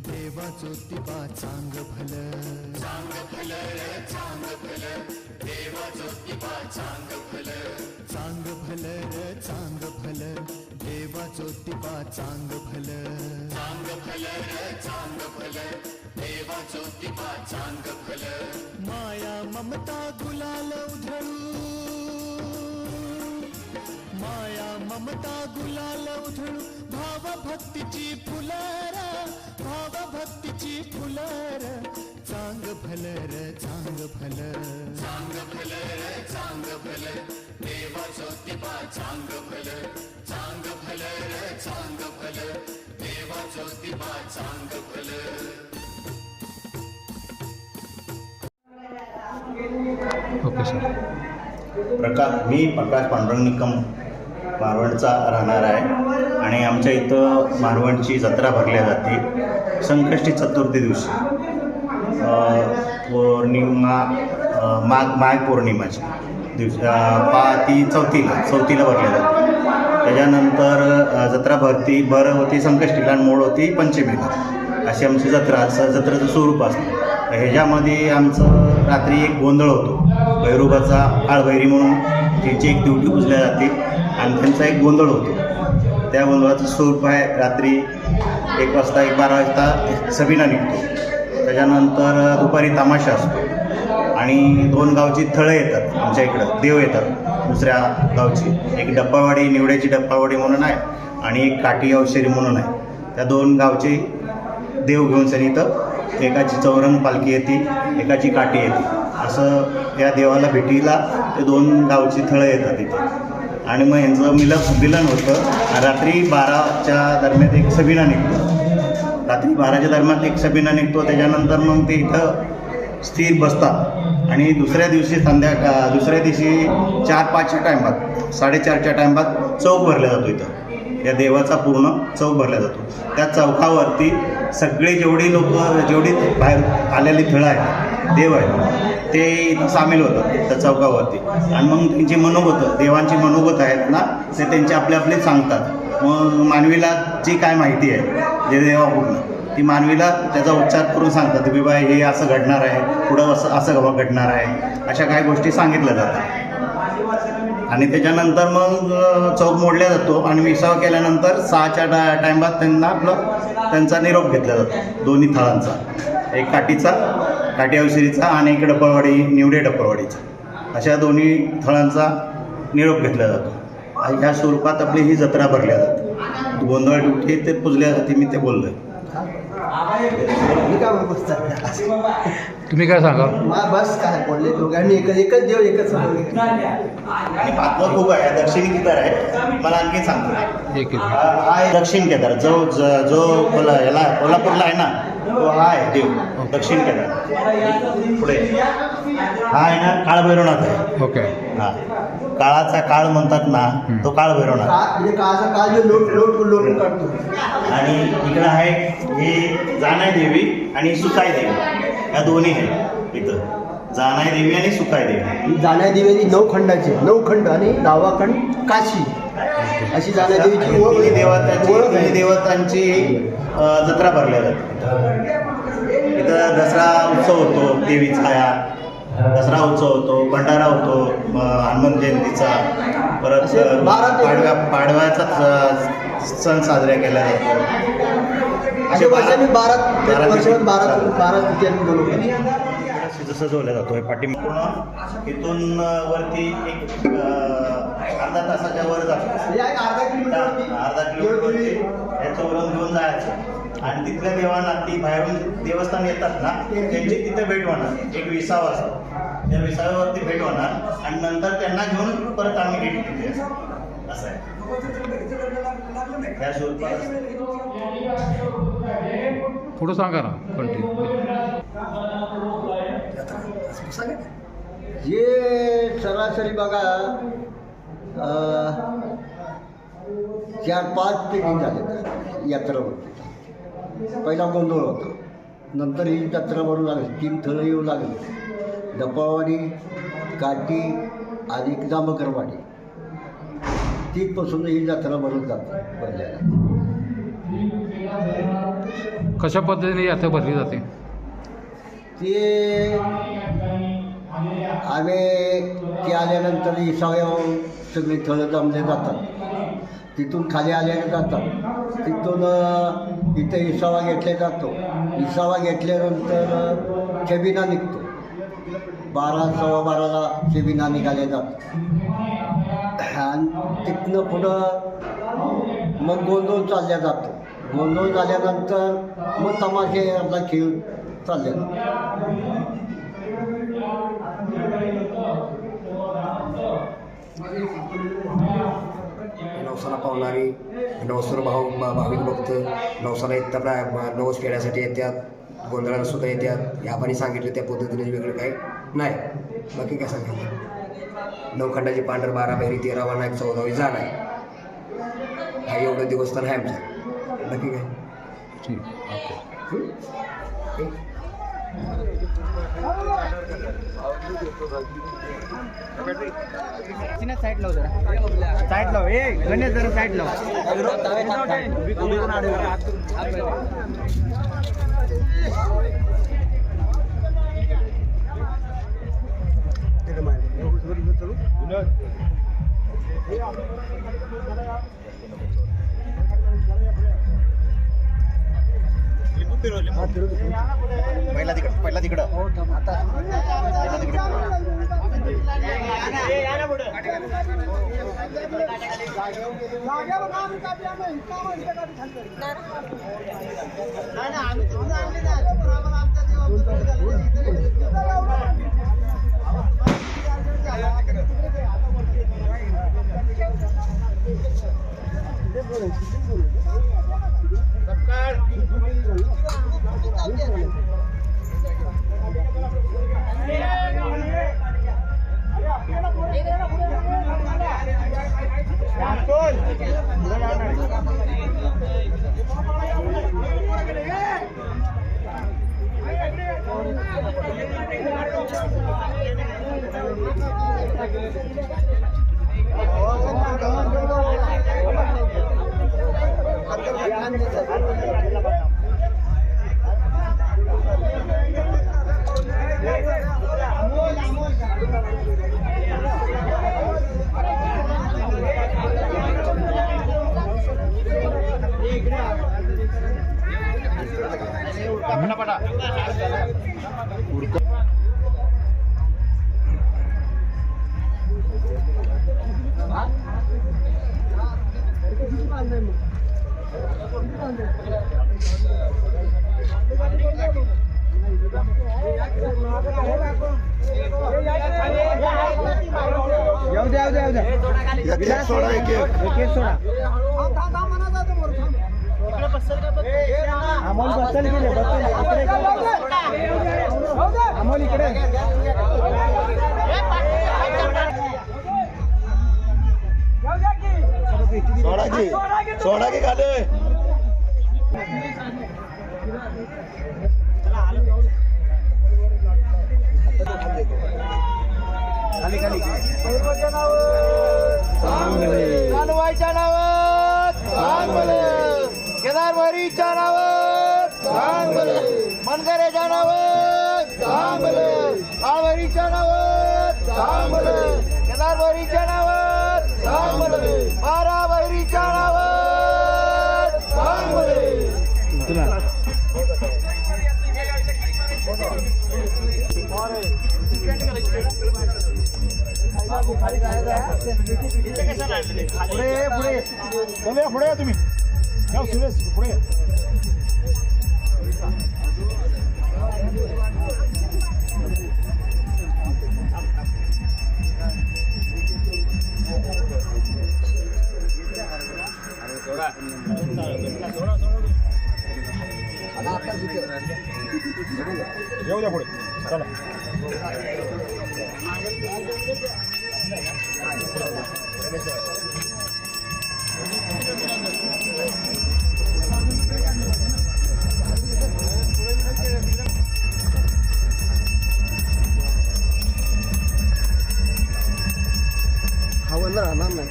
देवा ज्योतिबा चांग भल चांग भल रे चांग भल देवा ज्योतिबा चांग भल चांग भल रे चांग भल देवा ज्योतिबा चांग भल चांग भल रे चांग भल देवा ज्योतिबा चांग भल माया ममता गुलाल उधळू माया ममता गुलाल उधळू भाव भक्तीची फुलर भाव भक्तीची फुलर चांग भल रे चांग भल चांग भल रे चांग भल देवा ज्योतिबा चांग भल चांग भल रे चांग भल देवा ज्योतिबा चांग भल ओके सर. मी प्रकाश पांडुरंग निकम मारवणचा राहणार आहे आणि आमच्या इथं मारवणची जत्रा भरल्या जाते संकष्टी चतुर्थी दिवशी. पौर्णिमा माघ पौर्णिमाची दिवशी ती चौथीला भरल्या जाते. त्याच्यानंतर जत्रा भर होती संकष्टीला आणि मोड होती पंचमीला. अशी आमची जत्रेचं स्वरूप असतं. ह्याच्यामध्ये आमचं रात्री एक गोंधळ होतो. भैरोबाचा काळभैरी म्हणून त्यांची एक ड्युटी पुजल्या जाते आणि त्यांचा एक गोंधळ होतो. त्या गोंधळाचं स्वरूप आहे रात्री 1 वाजता 12 वाजता सबिना निघतो. त्याच्यानंतर दुपारी तमाशा असतो आणि 2 गावची थळं येतात आमच्या इकडं, देव येतात दुसऱ्या गावची. एक डप्पावाडी निवड्याची डप्पावाडी म्हणून आहे आणि एक काठी अवशेरी म्हणून आहे. त्या 2 गावचे देव घेऊन सनी इथं एकाची चौरंग पालखी येते, एकाची काठी येते. असं या देवाला भेटीला ते 2 गावची थळं येतात इथे आणि मग यांचं मिलन होतं. रात्री 12च्या दरम्यान एक सबिना निघतो. रात्री 12च्या दरम्यान एक सबिना निघतो. त्याच्यानंतर मग ते इथं स्थिर बसतात आणि दुसऱ्या दिवशी 4-5च्या टायमात 4:30च्या टायमात चौक भरला जातो. इथं या देवाचा पूर्ण चौक भरला जातो. त्या चौकावरती सगळे जेवढी बाहेर आलेली थळं आहेत देव आहेत ते इथं सामील होतात त्या चौकावरती. आणि मग त्यांची देवांची मनोगत आहेत ना ते त्यांचे आपले सांगतात. मग मानवीला जी काय माहिती आहे जे देवाकडून ती मानवीला त्याचा उच्चार करून सांगतात की बाबा हे असं घडणार आहे, पुढं असं घडणार आहे, अशा काही गोष्टी सांगितल्या जातात. आणि त्याच्यानंतर मग चौक मोडला जातो आणि विसावा केल्यानंतर 6च्या टायमात त्यांचा निरोप घेतला जातो. दोन्ही थळांचा, एक काठी अवशिरीचा आणि एक निवडे डप्परवाडीचा, अशा दोन्ही थळांचा निरोप घेतला जातो. ह्या स्वरूपात आपली ही जत्रा भरल्या जाते. गोंधळ ड्युटी ते पुजल्या जाते. मी ते बोललोय. तुम्ही काय सांगा? बस काय बोलले दोघांनी एकच देव एकच आणि पातळ खूप आहे. दक्षिणी केदार आहे. मला आणखी सांगतो एक हा आहे दक्षिण केदार. जो याला कोल्हापूरला आहे ना तो हा आहे देव दक्षिण केदार. पुढे हा आहे ना काळभैरवनाथ आहे. ओके. हा काळाचा काळ म्हणतात ना तो काळभैरवनाथ. म्हणजे काळाचा काळ जो लोट काढतो. आणि इकडं आहे हे जानाई देवी आणि सुकाई देवी, या दोन्ही आहेत इथं. जानाई देवी आणि सुकाई देवी. जाण्या देवीची 9 खंडाचे 9 खंड आणि 10वा खंड काशी अशी जाण्या देवीची दोन्ही देवतांची जत्रा भरल्या जाते. इथं दसरा उत्सव होतो देवीचा. दसरा उत्सव होतो, भंडारा होतो हनुमान जयंतीचा. परत पाडव्याचा सण साजरा केला जातो. अशा वर्षांनी 12 सजवला जातो. इथून वरती एक अर्धा तासाच्या वर जातो. अर्धा किलोमीटर याचं वरून घेऊन जायचं आणि तिथल्या देवांना ती बाहेरून देवस्थान येतात ना त्यांची तिथे भेट होणार. एक विसावा असतो, त्या विसाव्यावरती भेट होणार आणि नंतर त्यांना घेऊन परत आम्ही भेट घेतली असं आहे. त्या स्वरूपात पुढं सांगा ना कंटिन्यू. जे सरासरी बघा 4-5 पिढी झाले यात्रा होती. पहिला गोंधळ होता, नंतर ही जत्रा भरू लागली. 3 थळं येऊ लागले. डप्पावाडी, काठी आणि जांभकरवाडी. तिथपासून ही जत्रा भरून जाते पहिल्याला. कशा पद्धतीने यात्रा भरली जाते? ते आम्ही ते आल्यानंतर इसाव्यावर सगळी थळं जमले जातात. तिथून खाली आल्याने जातात. तिथून इथं इसावा घेतला जातो. इसावा घेतल्यानंतर छबिना निघतो. 12 सव्वा 12ला छबिना निघाल्या जातात. आणि तिथनं पुढं मग गोंधळ चालल्या जातो. गोंधळ झाल्यानंतर मग तमाशे आपला खेळ चालले जातो. नवसाला पावणारी नवसर भाविक भक्त नवसाला येतात, नवस फेड्यासाठी येतात, गोंधळाला सुद्धा येतात. या आपण सांगितलं त्या पद्धतीने वेगळं काही नाही. बाकी काय सांगायचं? नवखंडाची पांढर 12 बहिरी 13 वाना 14वी जाण आहे. हा एवढं देवस्थान आहे आमचं. बाकी काय ठीक. साईड लाव गणेश जरा साईड लाव. पहिला तिकडं अमोल बसल गेले अमोल इकडे सोडा की खाली कालवाईच्या नावात केदारवारीच्या नावात मनगरेच्या नावात काळवारीच्या नावात केदारवारीच्या नावात बारावारीच्या नावात पुढे तुम्ही सुरेश पुढे येऊ द्या पुढे चला खावं राहणार नाही.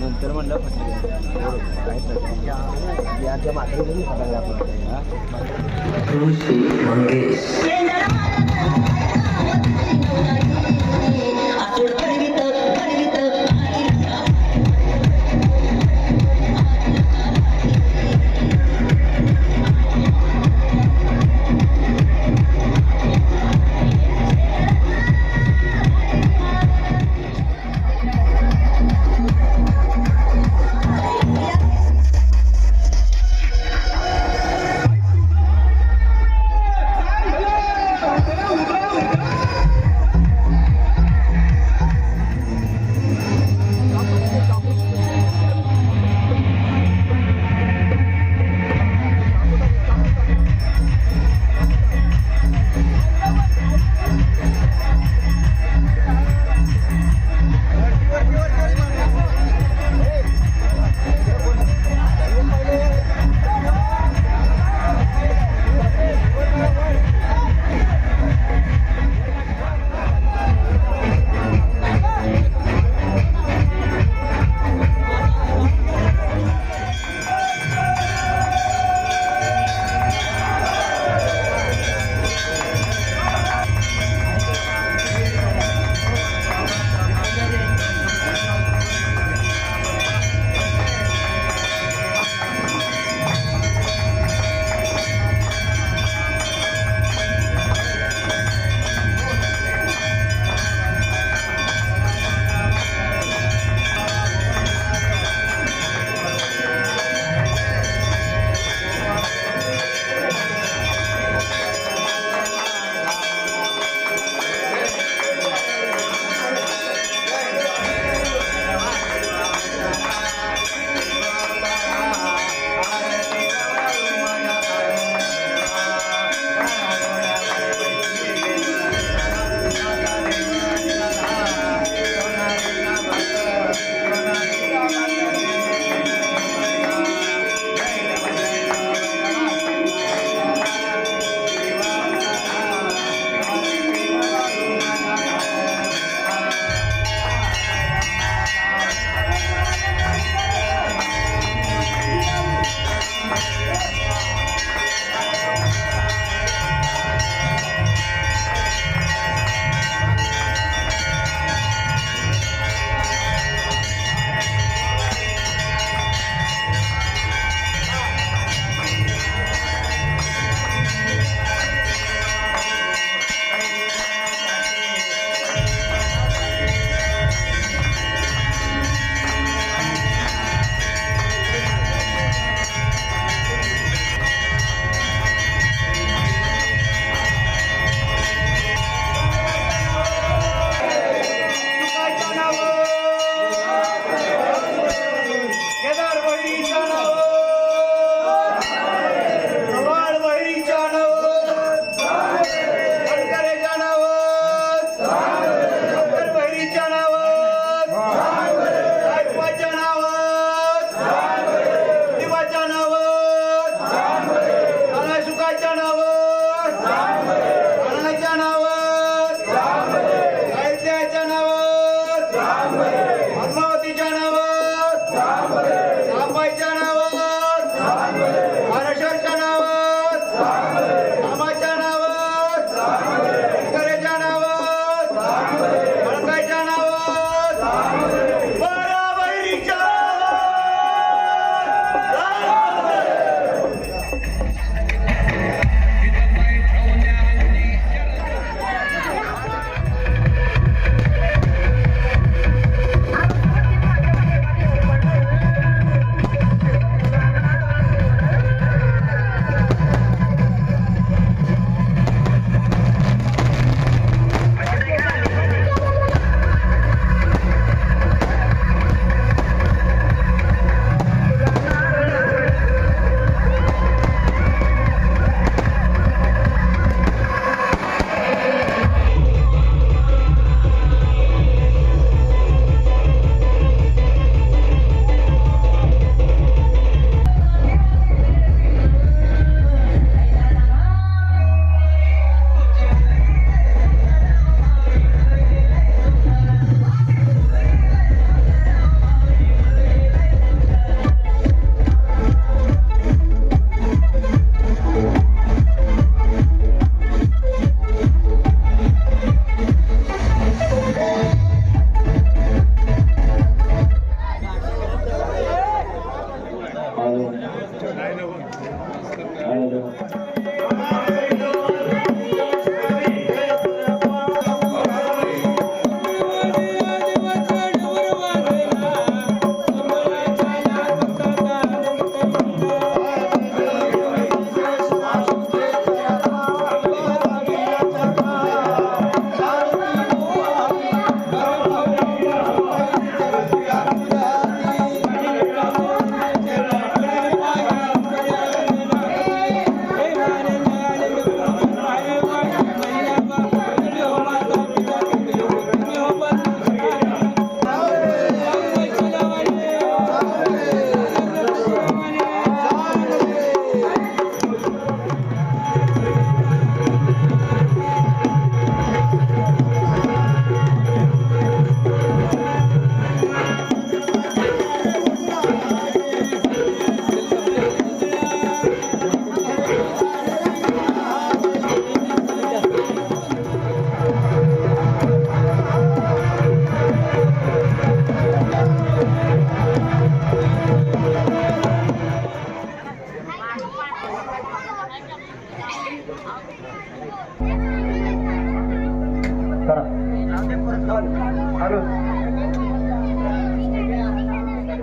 नंतर म्हणलं याच्या मात्र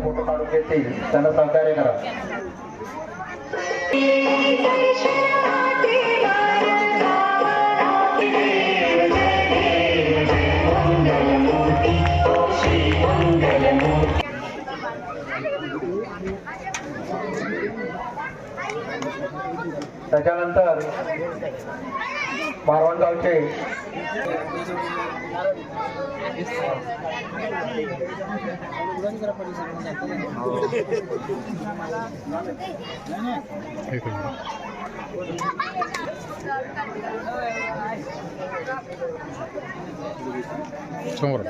फोटो काढून घेतील त्यांना सहकार्य करा. त्याच्यानंतर मारवाणगावचे समोर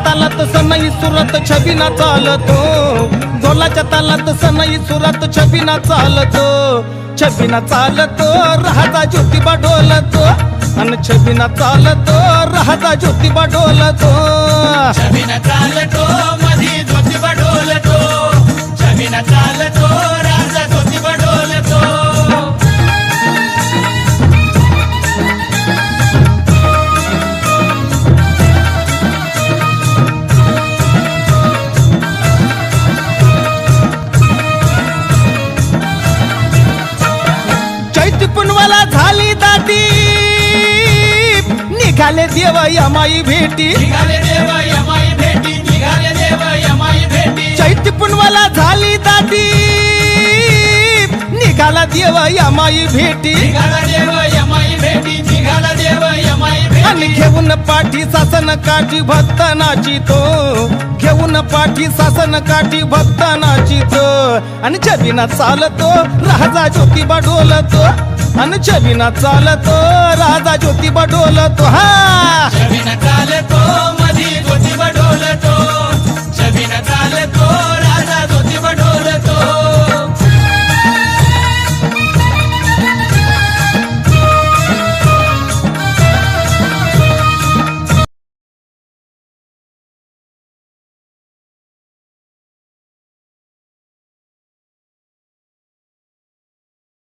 तालात सनई सुरत छबिना चालतो, ढोलाच्या तालात सनई सुरत छबिना चालतो, छबिना चालतो राजा ज्योतिबा डोलतो, अन छबिना चालतो राजा ज्योतिबा डोलतो. छबिना चालतो मधी ज्योतिबा डोलतो, छबिना चालतो राजा ज्योतिबा डोलतो. चैत पुनवाला झाली दाटी, निघाले देव यमाई भेटी, निघाले देव यमाई भेटी, निघाले देव यमाई भेटी. चैत पुनवाला झाली दाटी, निघाला देव यमाई भेटी, निघाला देव यमाई भेटी, निघाला देव यमाई आणि भेटी. घेऊन पाठी सासन काठी भक्त नाचितो, घेऊन पाठी सासन काठी भक्त नाचितो, आणि छबिना चालतो राजा ज्योतिबा डोलतो, आणि छबिना चालतो राजा ज्योतिबा डोलतो. हा छबिना चालतो मधी ज्योतिबा डोलतो, छबिना चालतो